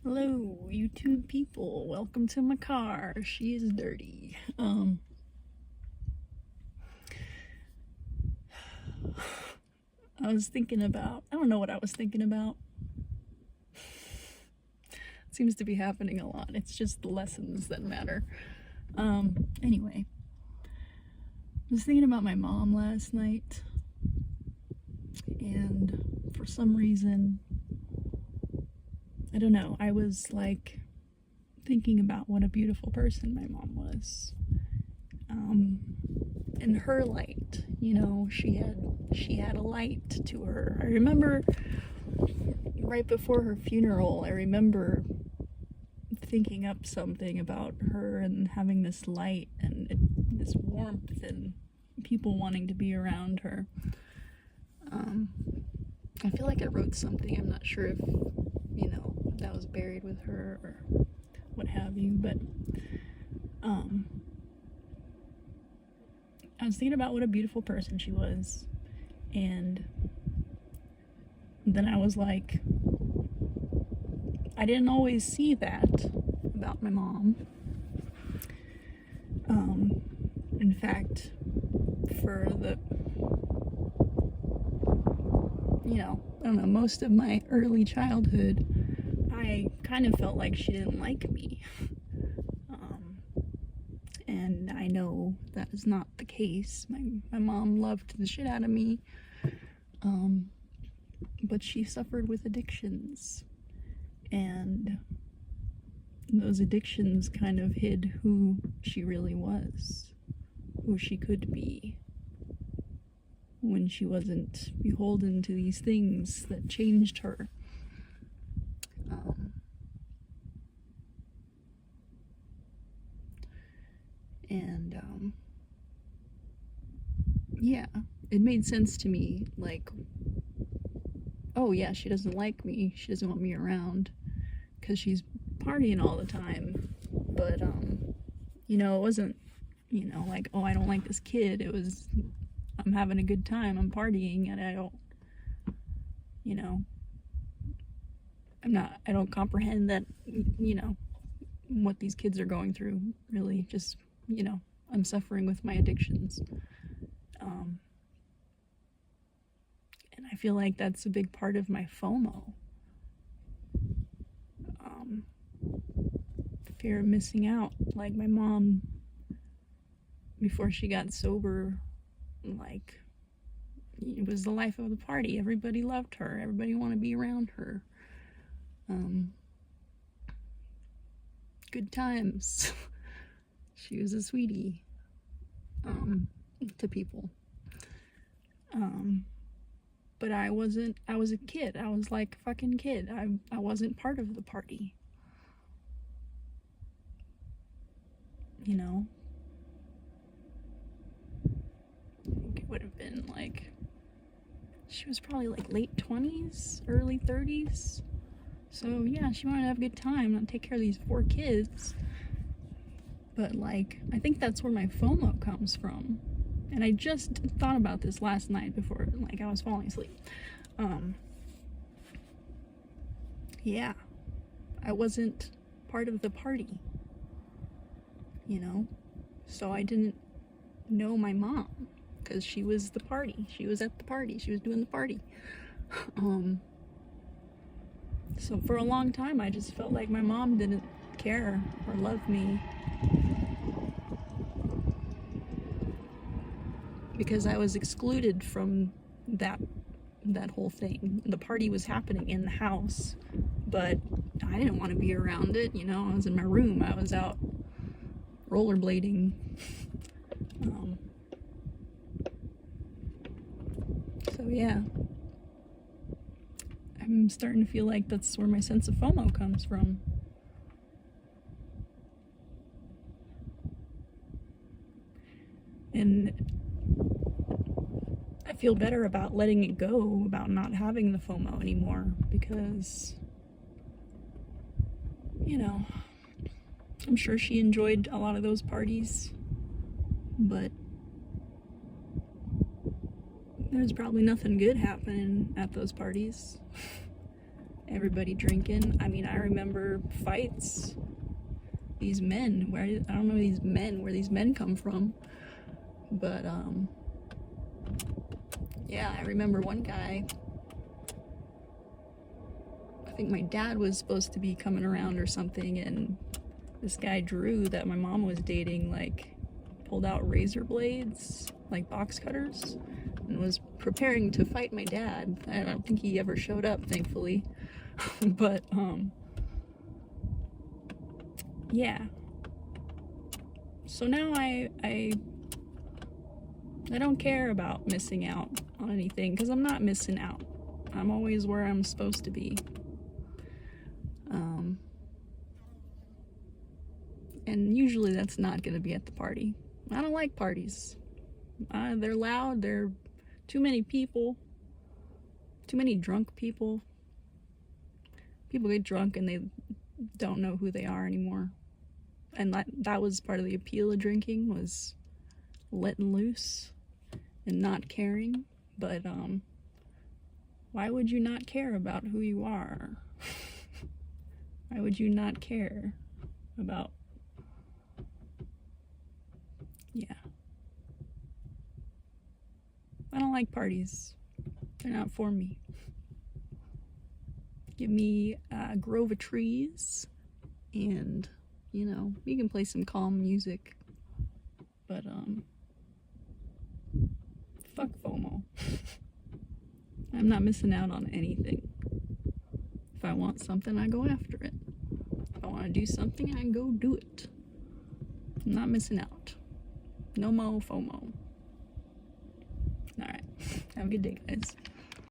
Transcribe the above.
Hello, YouTube people. Welcome to my car. She is dirty. I was thinking about, I don't know what I was thinking about. It seems to be happening a lot. It's just the lessons that matter. Anyway, I was thinking about my mom last night, and for some reason, I don't know, I was like thinking about what a beautiful person my mom was. In her light, you know, she had a light to her. I remember right before her funeral, I remember thinking up something about her and having this light and this warmth and people wanting to be around her. I feel like I wrote something. I'm not sure if, you know, that was buried with her or what have you, but I was thinking about what a beautiful person she was, and then I was like, I didn't always see that about my mom. In fact, for the, you know, I don't know, most of my early childhood, I kind of felt like she didn't like me. And I know that is not the case. My mom loved the shit out of me, but she suffered with addictions, and those addictions kind of hid who she really was, who she could be, when she wasn't beholden to these things that changed her. Yeah, it made sense to me, like, oh yeah, she doesn't like me, she doesn't want me around, because she's partying all the time, but, you know, it wasn't, you know, like, oh, I don't like this kid, it was, I'm having a good time, I'm partying, and I don't, you know, I don't comprehend that, you know, what these kids are going through, really, just, you know, I'm suffering with my addictions. And I feel like that's a big part of my FOMO. Fear of missing out. Like my mom, before she got sober, like, it was the life of the party. Everybody loved her. Everybody wanted to be around her. Good times. She was a sweetie to people. But I wasn't. I was a kid. I was like a fucking kid. I wasn't part of the party. You know? I think it would have been like, she was probably like late 20s, early 30s. So yeah, she wanted to have a good time, not take care of these 4 kids. But like, I think that's where my FOMO comes from. And I just thought about this last night before, like, I was falling asleep. Yeah, I wasn't part of the party, you know? So I didn't know my mom, because she was the party. She was at the party. She was doing the party. So for a long time, I just felt like my mom didn't care or love me, because I was excluded from that whole thing. The party was happening in the house, but I didn't want to be around it, you know? I was in my room. I was out rollerblading. So yeah, I'm starting to feel like that's where my sense of FOMO comes from. And I feel better about letting it go, about not having the FOMO anymore, because, you know, I'm sure she enjoyed a lot of those parties, but there's probably nothing good happening at those parties. everybody drinking. I mean, I remember fights. These men, I don't know where these men come from. But, yeah, I remember one guy, I think my dad was supposed to be coming around or something, and this guy Drew that my mom was dating, like, pulled out razor blades, like box cutters, and was preparing to fight my dad. I don't think he ever showed up, thankfully. But, yeah. So now I don't care about missing out on anything, because I'm not missing out. I'm always where I'm supposed to be. And usually that's not going to be at the party. I don't like parties. They're loud, there are too many people, too many drunk people. People get drunk and they don't know who they are anymore. And that was part of the appeal of drinking, was letting loose and not caring. But why would you not care about who you are? Why would you not care about, yeah. I don't like parties. They're not for me. Give me a grove of trees, and, you know, you can play some calm music. But, fuck FOMO. I'm not missing out on anything. If I want something, I go after it. If I want to do something, I go do it. I'm not missing out. No mo FOMO. Alright. Have a good day, guys.